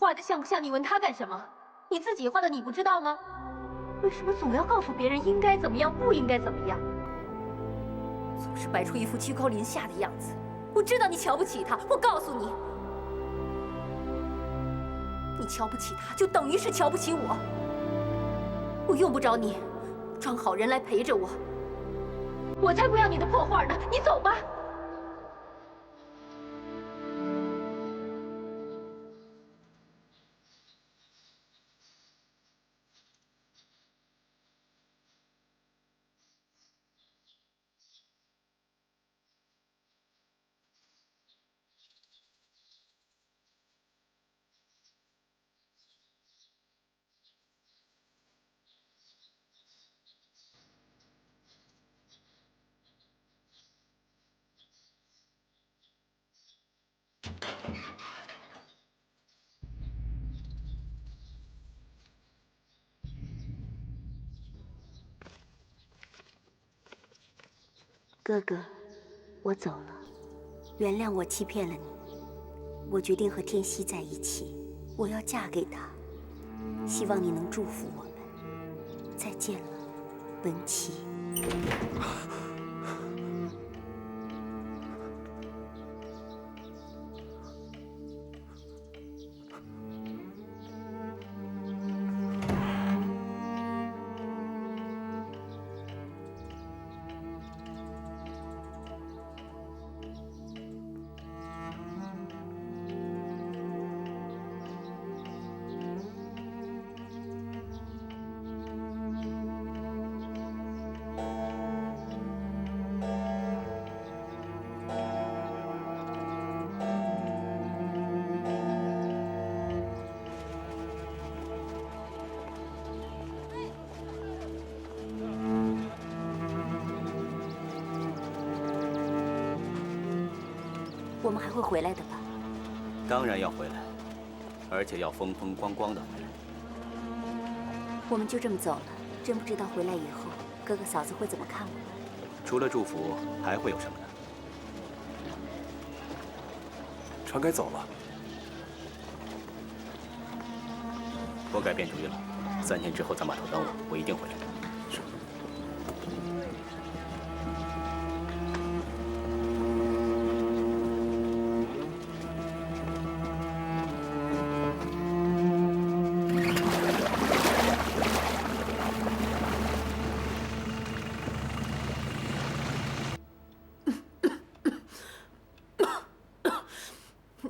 画的像不像？你问他干什么？你自己画的，你不知道吗？为什么总要告诉别人应该怎么样，不应该怎么样？总是摆出一副居高临下的样子。我知道你瞧不起他，我告诉你，你瞧不起他，就等于是瞧不起我。我用不着你装好人来陪着我，我才不要你的破画呢！你走吧。哥哥，我走了，原谅我欺骗了你。我决定和天曦在一起，我要嫁给他，希望你能祝福我们。再见了，文琪。我们还会回来的吧？当然要回来，而且要风风光光的回来。我们就这么走了，真不知道回来以后，哥哥嫂子会怎么看我们。除了祝福，还会有什么呢？船该走了。我改变主意了，3天之后在码头等我，我一定回来。是。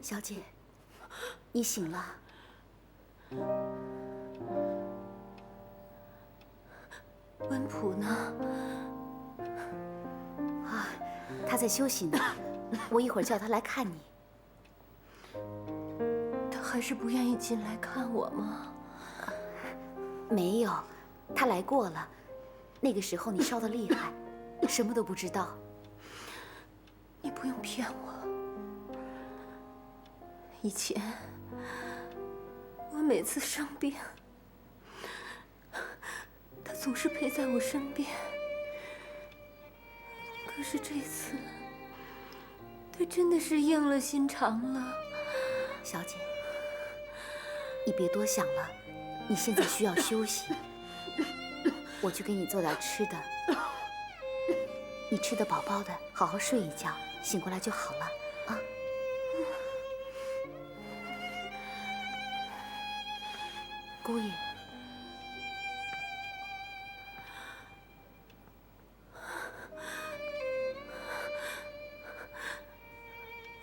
小姐，你醒了。温普呢？啊，他在休息呢。我一会儿叫他来看你。他还是不愿意进来看我吗？没有，他来过了。那个时候你烧得厉害，什么都不知道。你不用骗我。以前，我每次生病，他总是陪在我身边。可是这次，他真的是硬了心肠了。小姐，你别多想了，你现在需要休息。我去给你做点吃的，你吃得饱饱的，好好睡一觉，醒过来就好了啊。姑爷，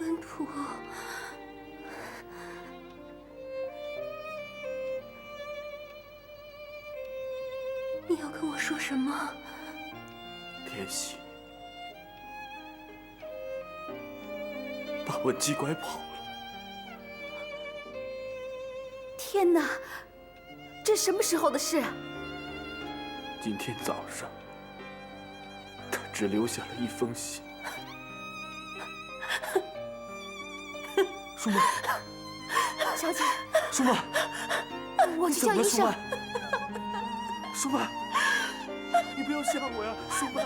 温普，你要跟我说什么？天曦把文姬拐跑了。天哪！这什么时候的事啊？今天早上，他只留下了一封信。舒曼，小姐，舒曼，我去叫医生。舒曼，你不要吓我呀，舒曼。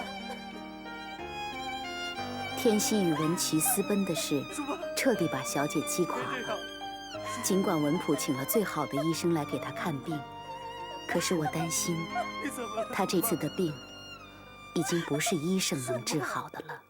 天曦与文琪私奔的事，彻底把小姐击垮了。尽管文普请了最好的医生来给他看病，可是我担心，他这次的病已经不是医生能治好的了。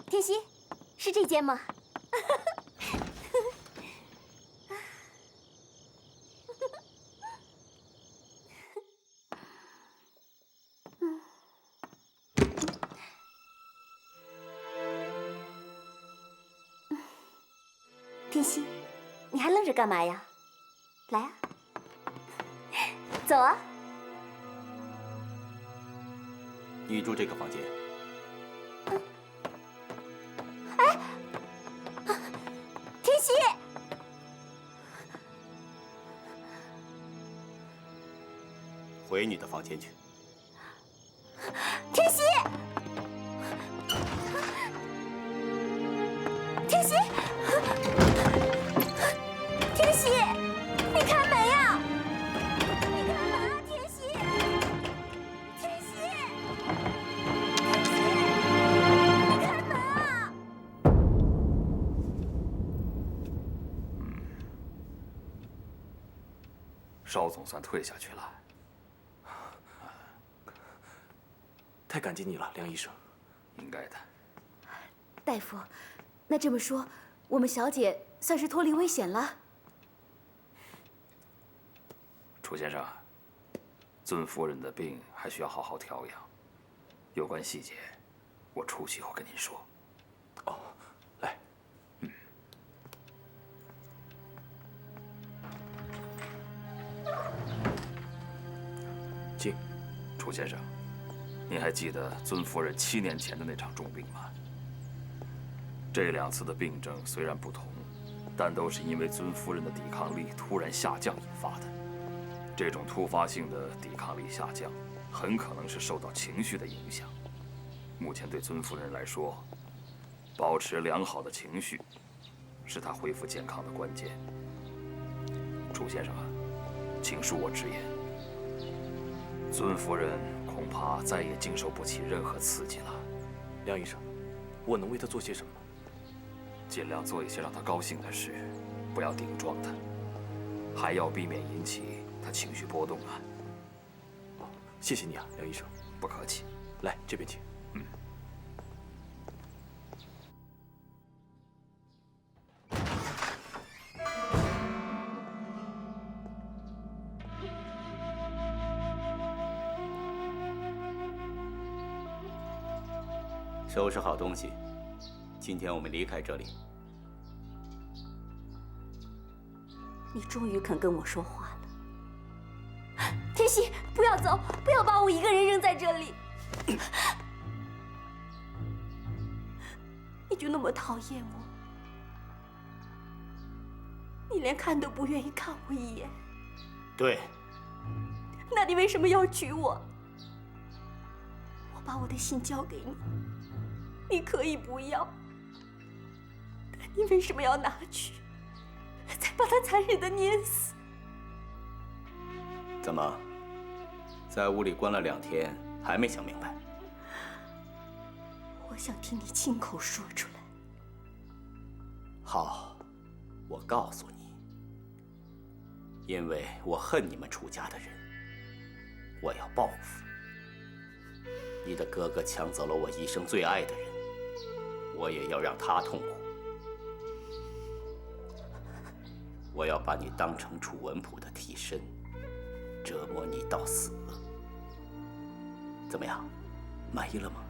天熙，是这间吗？天熙，你还愣着干嘛呀？来啊，走啊！你住这个房间。天熙，回你的房间去。天熙，天熙，天熙，你开门呀！你开门啊，天熙，天熙，天熙，你开门啊！邵总算退下去了，太感激你了，梁医生。应该的。大夫，那这么说，我们小姐算是脱离危险了？楚先生，尊夫人的病还需要好好调养，有关细节，我出去后跟您说。哦，来，请。楚先生，您还记得尊夫人7年前的那场重病吗？这2次的病症虽然不同，但都是因为尊夫人的抵抗力突然下降引发的。这种突发性的抵抗力下降，很可能是受到情绪的影响。目前对尊夫人来说，保持良好的情绪，是她恢复健康的关键。楚先生啊，请恕我直言，尊夫人恐怕再也经受不起任何刺激了。梁医生，我能为她做些什么？尽量做一些让她高兴的事，不要顶撞她，还要避免引起她情绪波动啊。谢谢你啊，梁医生。不客气。来，这边请。收拾好东西，今天我们离开这里。你终于肯跟我说话了。天熙，不要走，不要把我一个人扔在这里。你就那么讨厌我？你连看都不愿意看我一眼？对。那你为什么要娶我？我把我的心交给你，你可以不要，但你为什么要拿去，再把它残忍地捏死？怎么，在屋里关了2天，还没想明白？我想听你亲口说出来。好，我告诉你，因为我恨你们楚家的人，我要报复。你的哥哥抢走了我一生最爱的人，我也要让他痛苦。我要把你当成楚文普的替身，折磨你到死。怎么样，满意了吗？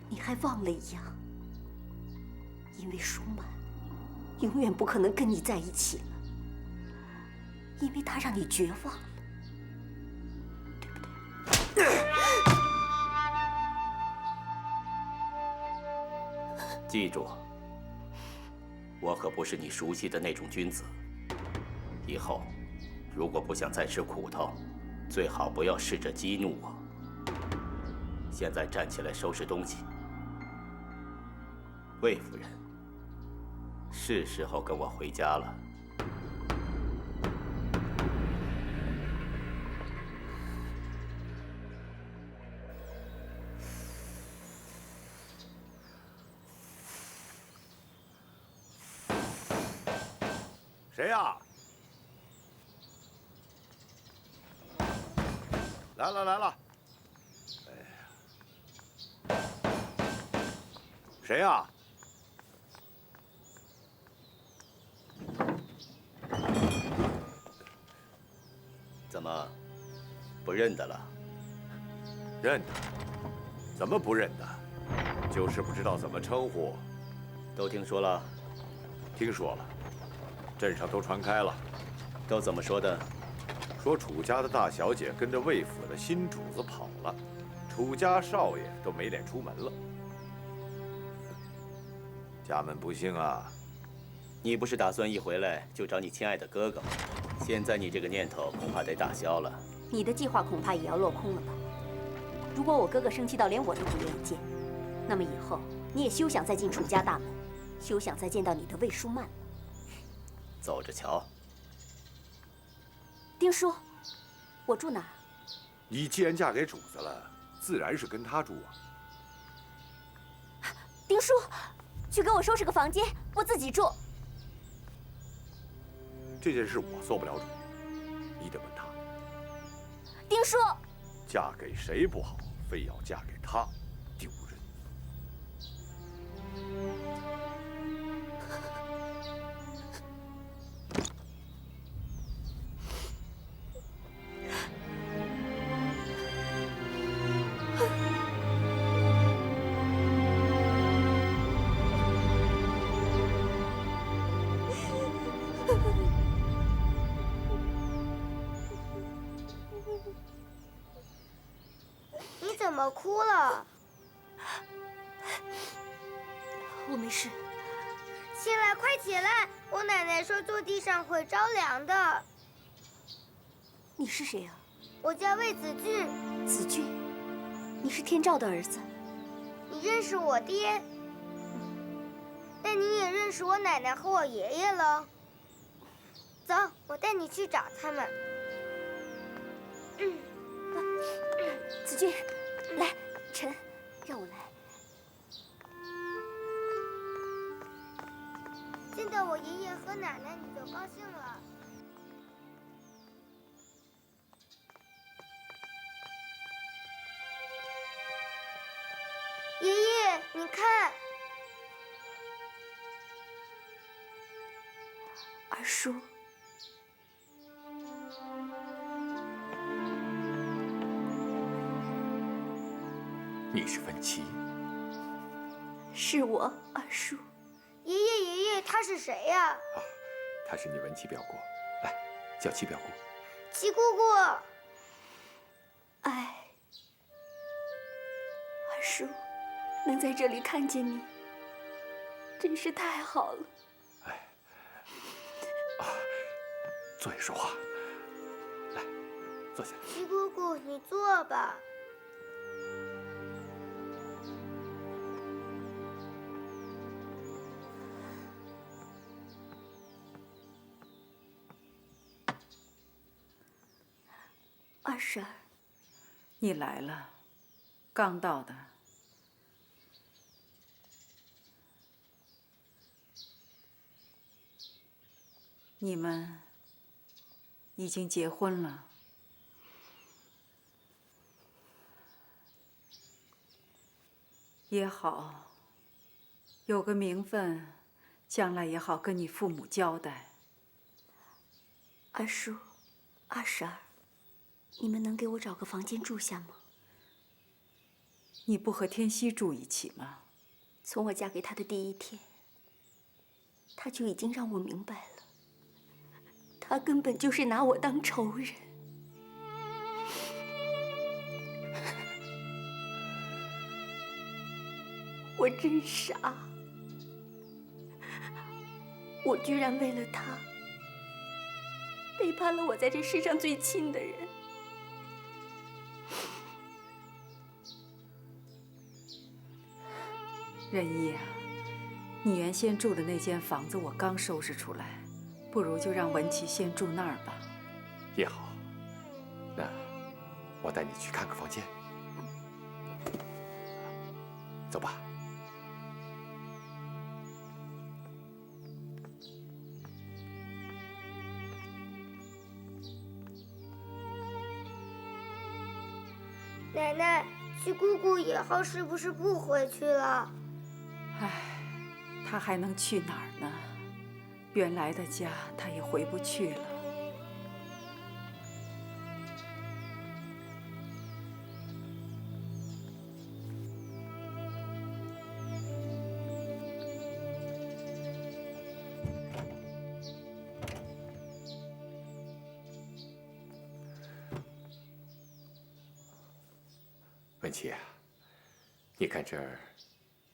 你还忘了一样，因为舒曼永远不可能跟你在一起了，因为他让你绝望了，对不对？记住，我可不是你熟悉的那种君子。以后，如果不想再吃苦头，最好不要试着激怒我。现在站起来收拾东西。魏夫人，是时候跟我回家了。谁呀？来了来了。哎呀，谁呀？怎么，不认得了？认得？怎么不认得？就是不知道怎么称呼。都听说了？听说了，镇上都传开了。都怎么说的？说楚家的大小姐跟着魏府的新主子跑了，楚家少爷都没脸出门了。家门不幸啊！你不是打算一回来就找你亲爱的哥哥吗？现在你这个念头恐怕得打消了。你的计划恐怕也要落空了吧？如果我哥哥生气到连我都不愿意见，那么以后你也休想再进楚家大门，休想再见到你的魏舒曼了。走着瞧。丁叔，我住哪儿？你既然嫁给主子了，自然是跟他住啊。丁叔，去给我收拾个房间，我自己住。这件事我做不了主，你得问他。丁叔，嫁给谁不好，非要嫁给他，丢人。你怎么哭了？我没事。起来，快起来！我奶奶说坐地上会着凉的。你是谁啊？我叫魏子俊，子俊，你是天照的儿子。你认识我爹？那你也认识我奶奶和我爷爷了。走，我带你去找他们。子俊，来，臣，让我来。见到我爷爷和奶奶，你就高兴了。爷爷，你看，二叔，你是文琪，是我，二叔。爷爷，爷爷，他是谁呀？啊，他是你文琪表哥，来，叫七表姑。七姑姑。哎，二叔，能在这里看见你，真是太好了。坐下说话。来，坐下。七姑姑，你坐吧。二婶儿，你来了，刚到的。你们已经结婚了，也好，有个名分，将来也好跟你父母交代。二叔，二婶儿，你们能给我找个房间住下吗？你不和天熙住一起吗？从我嫁给他的第一天，他就已经让我明白了，他根本就是拿我当仇人。我真傻，我居然为了他背叛了我在这世上最亲的人。仁义啊，你原先住的那间房子我刚收拾出来，不如就让文琪先住那儿吧。也好，那我带你去看个房间。走吧。奶奶，去姑姑以后是不是不回去了？唉，他还能去哪儿呢？原来的家他也回不去了。文琪，你看这儿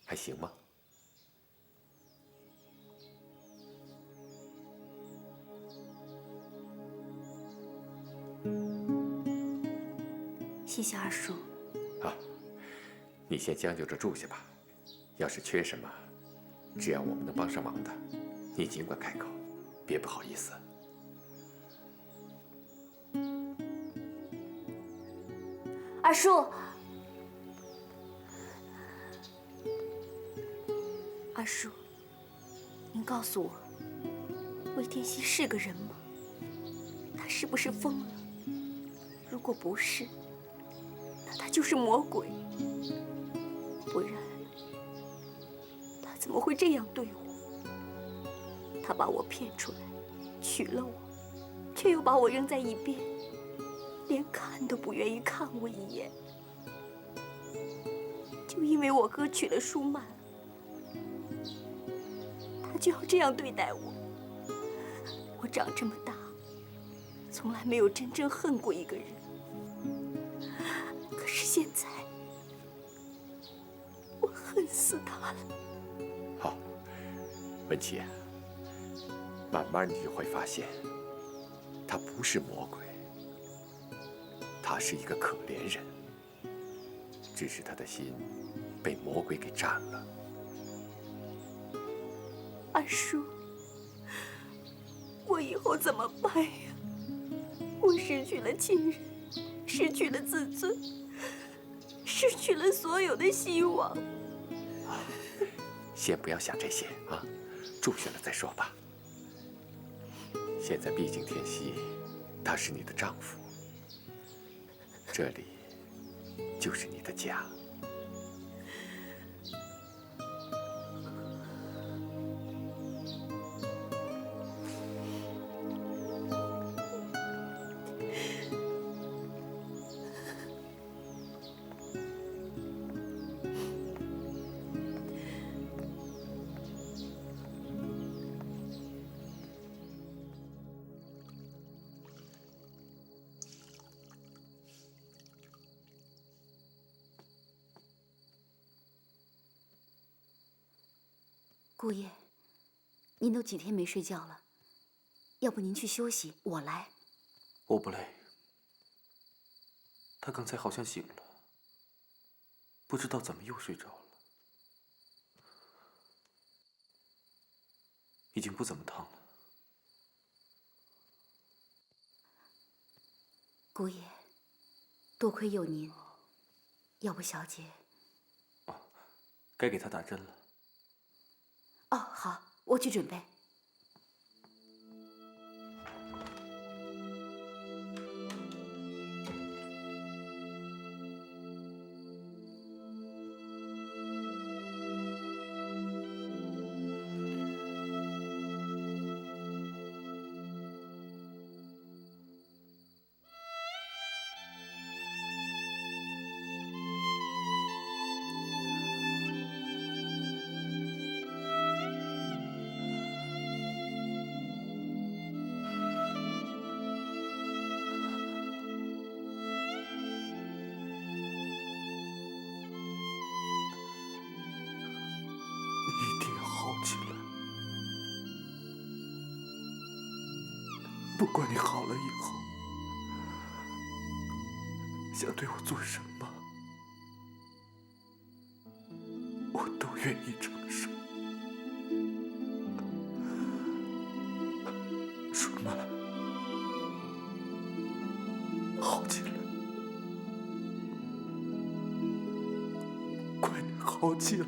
还行吗？谢谢二叔。啊，你先将就着住下吧。要是缺什么，只要我们能帮上忙的，你尽管开口，别不好意思。二叔，二叔，您告诉我，魏天熙是个人吗？他是不是疯了？如果不是，那他就是魔鬼。不然，他怎么会这样对我？他把我骗出来，娶了我，却又把我扔在一边，连看都不愿意看我一眼。就因为我哥娶了舒曼，他就要这样对待我。我长这么大，从来没有真正恨过一个人。可是现在，我恨死他了。好，文琪，慢慢你就会发现，他不是魔鬼，他是一个可怜人，只是他的心被魔鬼给占了。二叔，我以后怎么办呀？我失去了亲人，失去了自尊，失去了所有的希望。先不要想这些啊，住下了再说吧。现在毕竟天熙，他是你的丈夫，这里就是你的家。姑爷，您都几天没睡觉了，要不您去休息，我来。我不累。他刚才好像醒了，不知道怎么又睡着了，已经不怎么烫了。姑爷，多亏有您，要不小姐……该给他打针了。哦，好，我去准备。不管你好了以后想对我做什么，我都愿意承受。舒曼，好起来，快点好起来。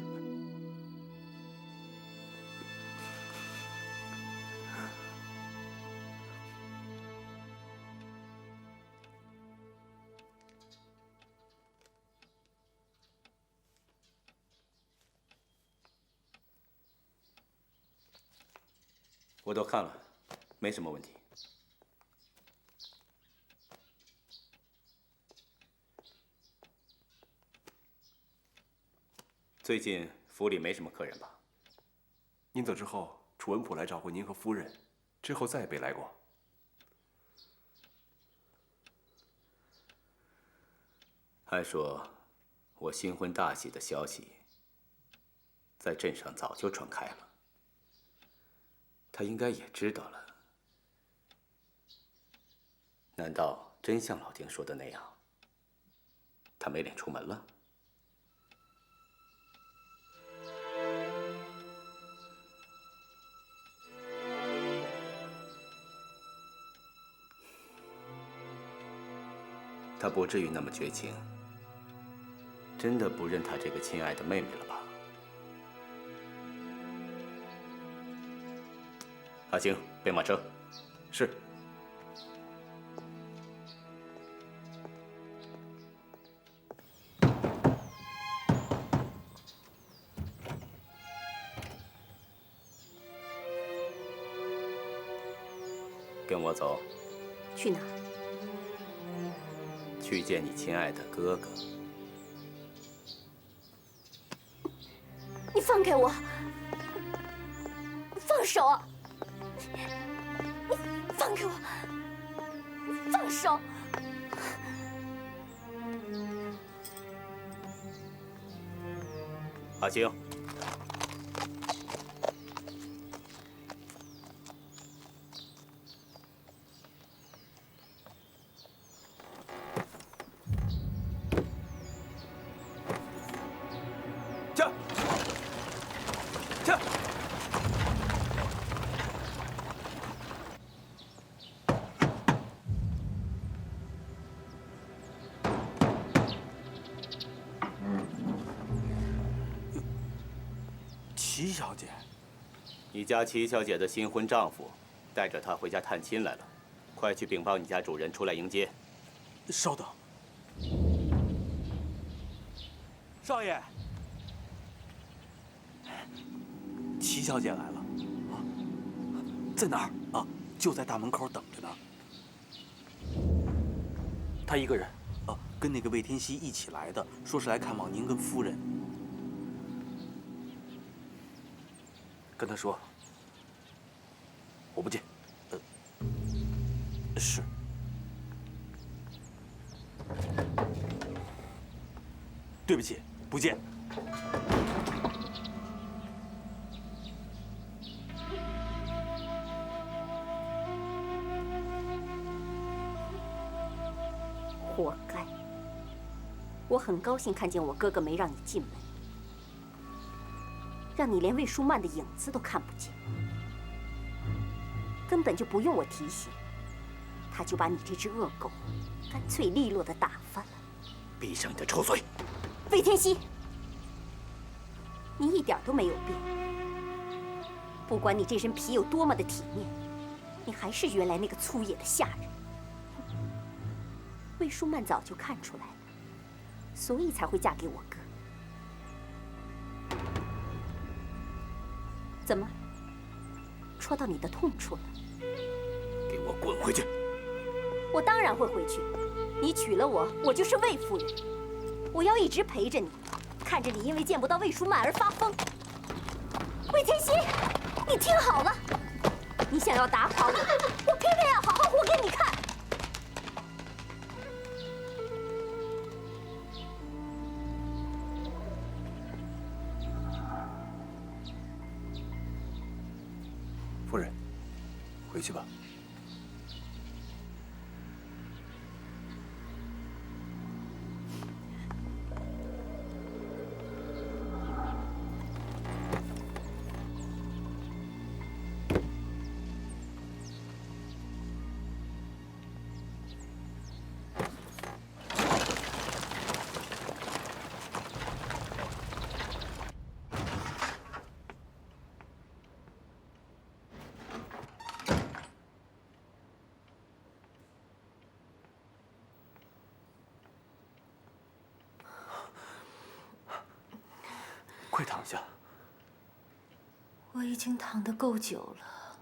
我都看了，没什么问题。最近府里没什么客人吧？您走之后，楚文普来找过您和夫人，之后再也没来过。按说，我新婚大喜的消息在镇上早就传开了。他应该也知道了。难道真像老丁说的那样，他没脸出门了？他不至于那么绝情，真的不认他这个亲爱的妹妹了吧？阿星，备马车。是。跟我走。去哪？去见你亲爱的哥哥。你放开我！放手！你放开我！放手！阿星。齐小姐，你家齐小姐的新婚丈夫带着她回家探亲来了，快去禀报你家主人出来迎接。稍等，少爷，齐小姐来了，啊，在哪儿啊？就在大门口等着呢。她一个人，跟那个魏天锡一起来的，说是来看望您跟夫人。跟他说，我不见。是。对不起，不见。活该！我很高兴看见我哥哥没让你进门。让你连魏舒曼的影子都看不见，根本就不用我提醒，他就把你这只恶狗干脆利落地打发了。闭上你的臭嘴！魏天锡，你一点都没有变。不管你这身皮有多么的体面，你还是原来那个粗野的下人。魏舒曼早就看出来了，所以才会嫁给我哥。怎么，戳到你的痛处了？给我滚回去！我当然会回去。你娶了我，我就是魏夫人。我要一直陪着你，看着你因为见不到魏舒曼而发疯。魏天锡，你听好了，你想要打垮我，我偏偏要好好活给你看。夫人，回去吧。快躺下。我已经躺得够久了。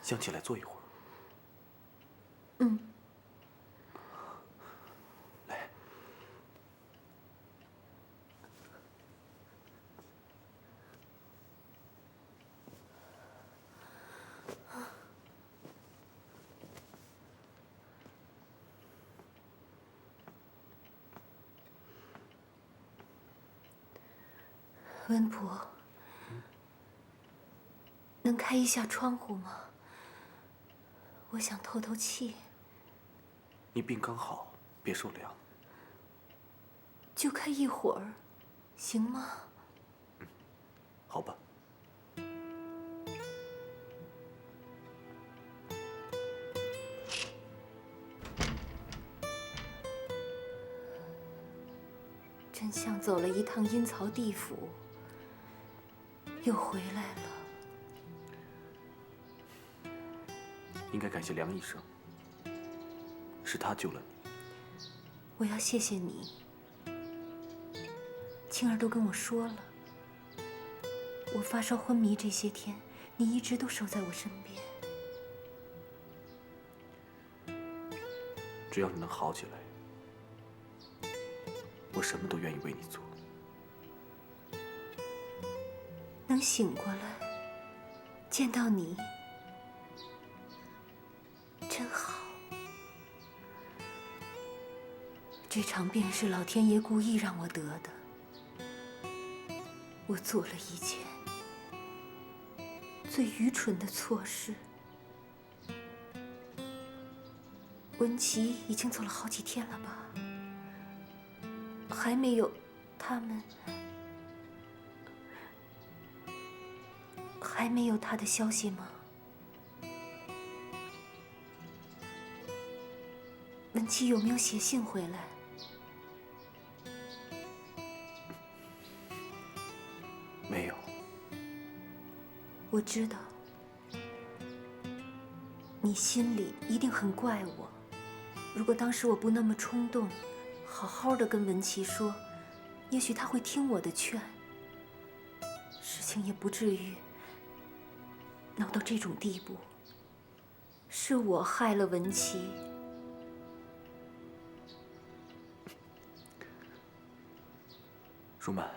想起来坐一会儿。嗯。来。温婆，能开一下窗户吗？我想透透气。你病刚好，别受凉。就开一会儿，行吗？好吧。真像走了一趟阴曹地府，又回来了。应该感谢梁医生，是他救了你。我要谢谢你，青儿都跟我说了，我发烧昏迷这些天，你一直都守在我身边。只要你能好起来，我什么都愿意为你做。能醒过来，见到你，真好。这场病是老天爷故意让我得的，我做了一件最愚蠢的错事。文琪已经走了好几天了吧？还没有，他们还没有他的消息吗？文琪有没有写信回来？没有。我知道，你心里一定很怪我。如果当时我不那么冲动，好好的跟文琪说，也许他会听我的劝，事情也不至于闹到这种地步。是我害了文琪。舒曼，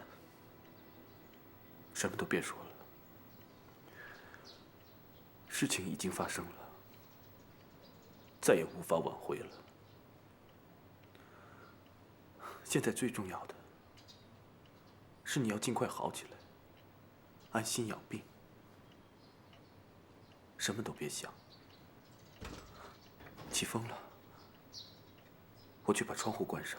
什么都别说了，事情已经发生了，再也无法挽回了。现在最重要的是你要尽快好起来，安心养病，什么都别想。起风了，我去把窗户关上。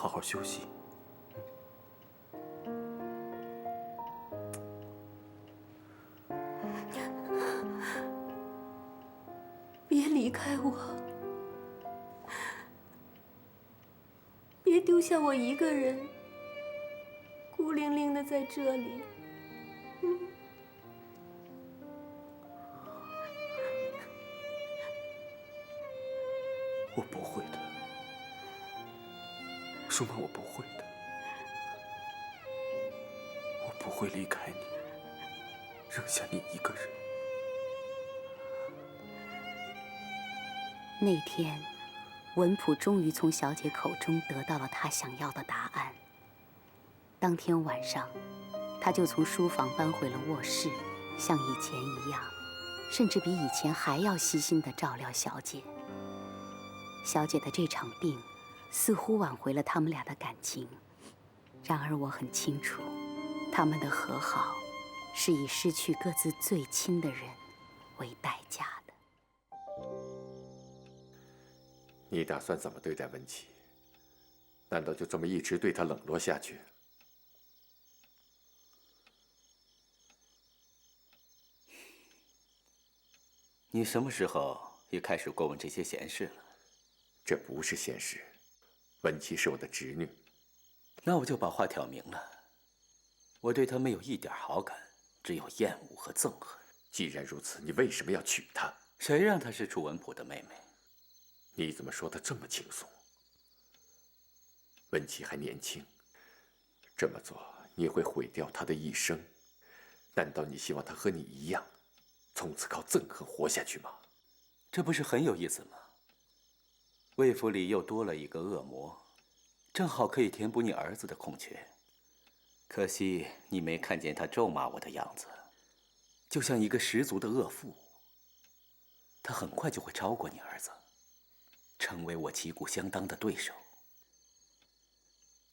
好好休息。别离开我，别丢下我一个人，孤零零的在这里。我不会的，舒曼，我不会的，我不会离开你，扔下你一个人。那天，文普终于从小姐口中得到了他想要的答案。当天晚上，他就从书房搬回了卧室，像以前一样，甚至比以前还要细心地照料小姐。小姐的这场病，似乎挽回了他们俩的感情。然而我很清楚，他们的和好，是以失去各自最亲的人为代价的。你打算怎么对待文琪？难道就这么一直对她冷落下去？你什么时候也开始过问这些闲事了？这不是闲事，文琪是我的侄女。那我就把话挑明了，我对她没有一点好感，只有厌恶和憎恨。既然如此，你为什么要娶她？谁让她是楚文普的妹妹？你怎么说得这么轻松？文琪还年轻，这么做你会毁掉她的一生。难道你希望她和你一样，从此靠憎恨活下去吗？这不是很有意思吗？魏府里又多了一个恶魔，正好可以填补你儿子的空缺。可惜你没看见他咒骂我的样子，就像一个十足的恶妇。他很快就会超过你儿子，成为我旗鼓相当的对手。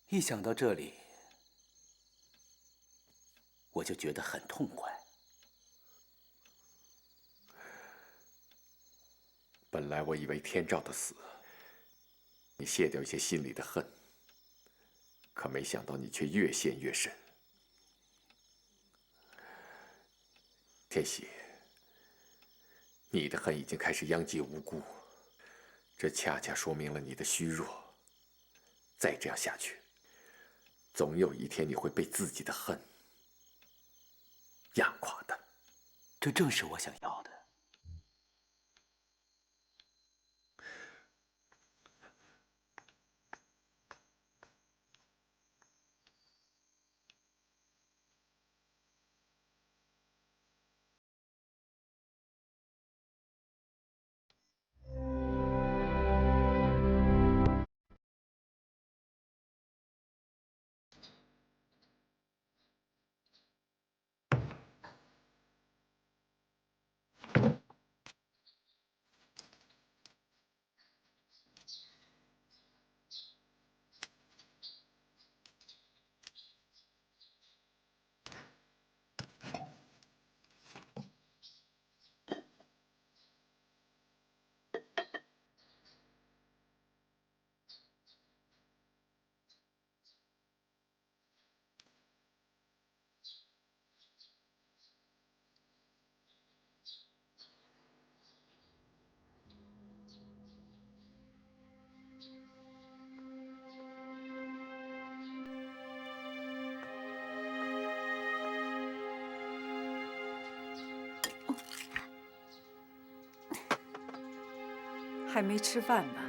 一想到这里，我就觉得很痛快。本来我以为天照的死，你卸掉一些心里的恨，可没想到你却越陷越深。天喜，你的恨已经开始殃及无辜，这恰恰说明了你的虚弱。再这样下去，总有一天你会被自己的恨压垮的。这正是我想要的。还没吃饭吧？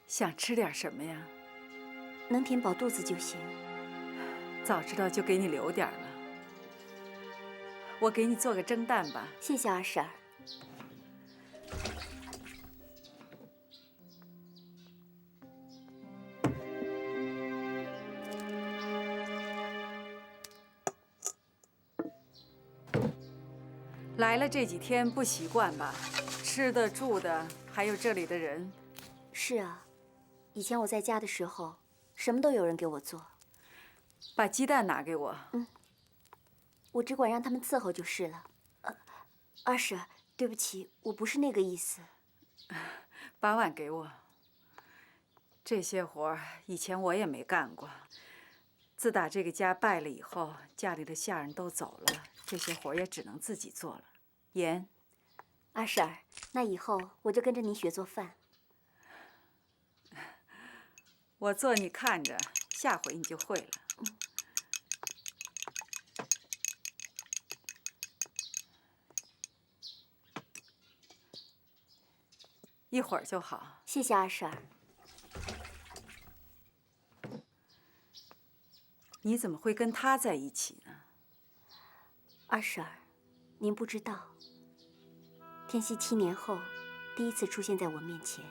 想吃点什么呀？能填饱肚子就行。早知道就给你留点了。我给你做个蒸蛋吧。谢谢二婶儿。来了这几天不习惯吧？吃的、住的，还有这里的人。是啊，以前我在家的时候，什么都有人给我做。把鸡蛋拿给我。我只管让他们伺候就是了。二婶，对不起，我不是那个意思。把碗给我。这些活儿以前我也没干过，自打这个家败了以后，家里的下人都走了，这些活儿也只能自己做了。盐，阿婶儿，那以后我就跟着你学做饭。我做你看着，下回你就会了。一会儿就好。谢谢阿婶儿。你怎么会跟他在一起呢？二婶儿，您不知道，天熙7年后第一次出现在我面前，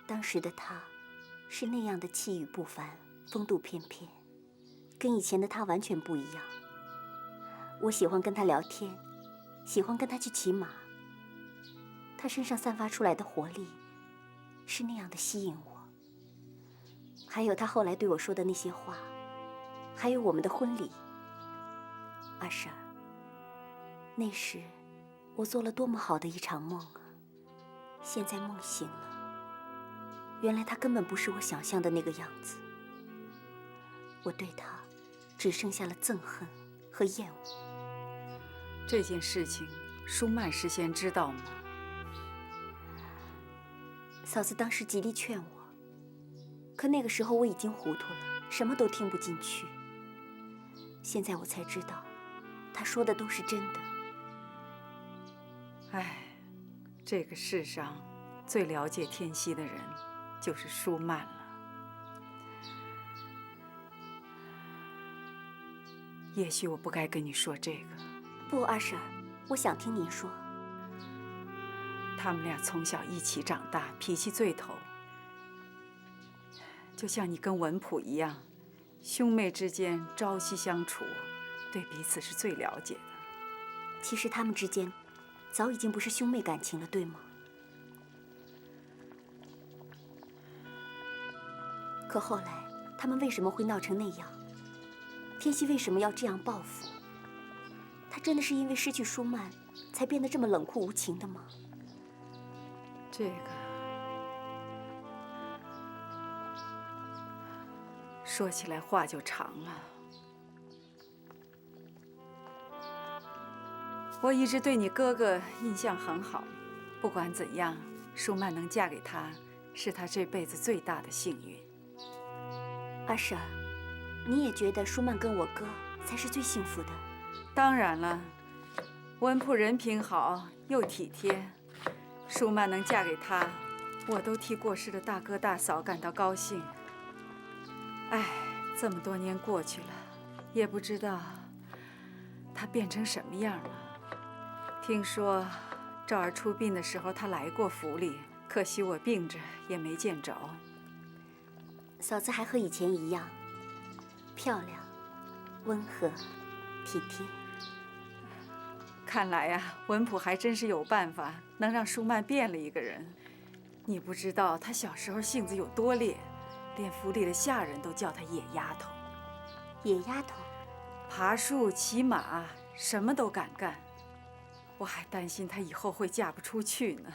当时的他是那样的气宇不凡，风度翩翩，跟以前的他完全不一样。我喜欢跟他聊天，喜欢跟他去骑马。他身上散发出来的活力是那样的吸引我。还有他后来对我说的那些话，还有我们的婚礼。阿婶儿，那时我做了多么好的一场梦啊！现在梦醒了，原来他根本不是我想象的那个样子。我对他只剩下了憎恨和厌恶。这件事情，舒曼事先知道吗？嫂子当时极力劝我，可那个时候我已经糊涂了，什么都听不进去。现在我才知道，他说的都是真的。唉，这个世上最了解天熙的人，就是舒曼了。也许我不该跟你说这个。不，二婶儿，我想听您说。他们俩从小一起长大，脾气最投，就像你跟文普一样，兄妹之间朝夕相处，对彼此是最了解的。其实他们之间早已经不是兄妹感情了，对吗？可后来他们为什么会闹成那样？天熙为什么要这样报复？他真的是因为失去舒曼才变得这么冷酷无情的吗？这个说起来话就长了。我一直对你哥哥印象很好，不管怎样，舒曼能嫁给他，是他这辈子最大的幸运。二婶儿，你也觉得舒曼跟我哥才是最幸福的？当然了，文普人品好又体贴，舒曼能嫁给他，我都替过世的大哥大嫂感到高兴。唉，这么多年过去了，也不知道他变成什么样了。听说赵儿出殡的时候，他来过府里，可惜我病着也没见着。嫂子还和以前一样，漂亮、温和、体贴。看来呀，文普还真是有办法，能让舒曼变了一个人。你不知道他小时候性子有多烈，连府里的下人都叫他野丫头。野丫头，爬树、骑马，什么都敢干。我还担心她以后会嫁不出去呢。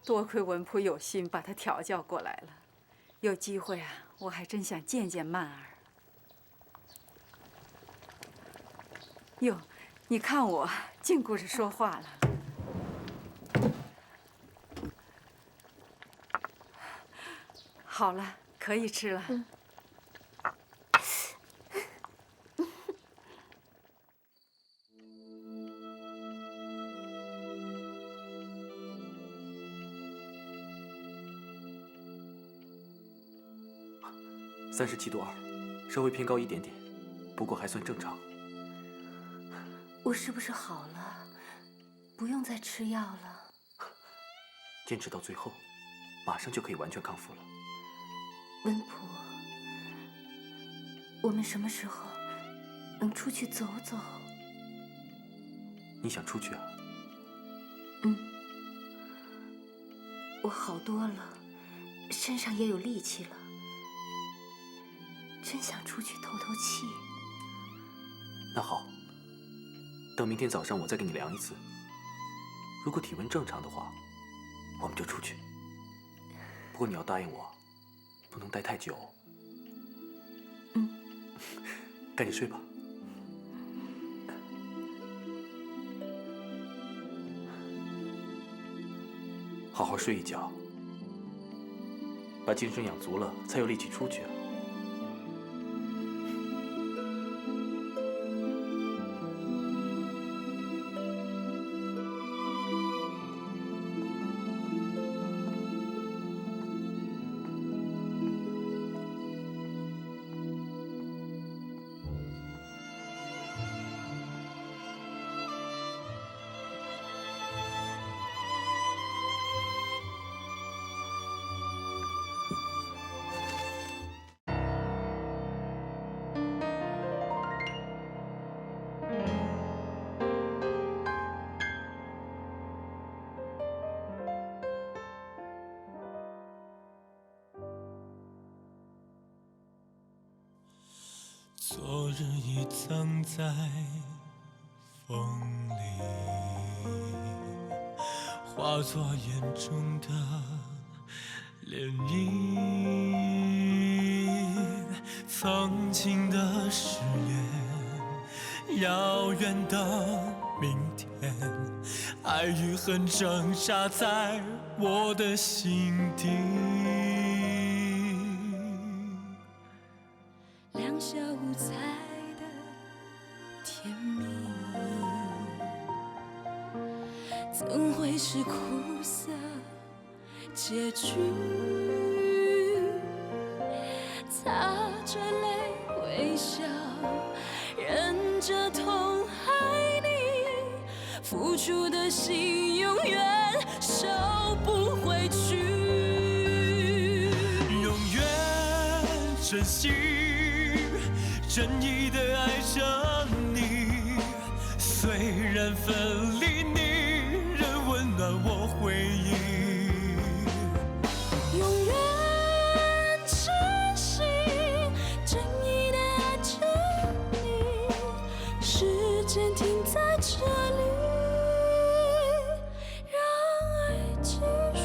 多亏文普有心把她调教过来了。有机会啊，我还真想见见曼儿。哟，你看我净顾着说话了。好了，可以吃了。37度2，稍微偏高一点点，不过还算正常。我是不是好了？不用再吃药了？坚持到最后，马上就可以完全康复了。文普，我们什么时候能出去走走？你想出去啊？我好多了，身上也有力气了，真想出去透透气。那好，等明天早上我再给你量一次。如果体温正常的话，我们就出去。不过你要答应我，不能待太久。嗯，赶紧睡吧。好好睡一觉，把精神养足了，才有力气出去啊。昨日已葬在风里，化作眼中的涟漪。曾经的誓言，遥远的明天，爱与恨挣扎在我的心底。两小无猜的甜蜜，怎会是苦涩结局？擦着泪微笑，忍着痛爱你，付出的心永远收不回去，永远珍惜。真意的爱着你，虽然分离，你仍温暖我回忆。永远珍惜，真意的爱着你，时间停在这里，让爱继续。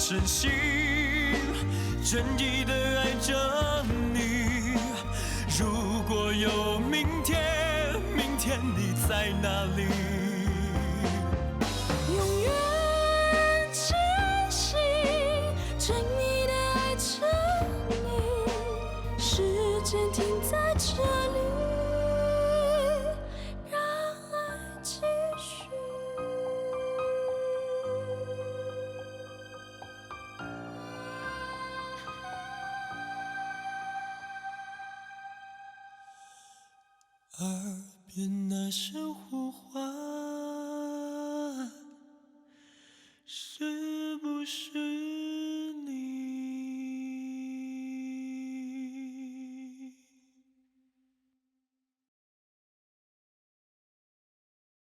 真心真意的爱着你，如果有明天，明天你在哪里？永远珍惜，真意的爱着你，时间停在这里，让爱继续。耳边那声呼唤，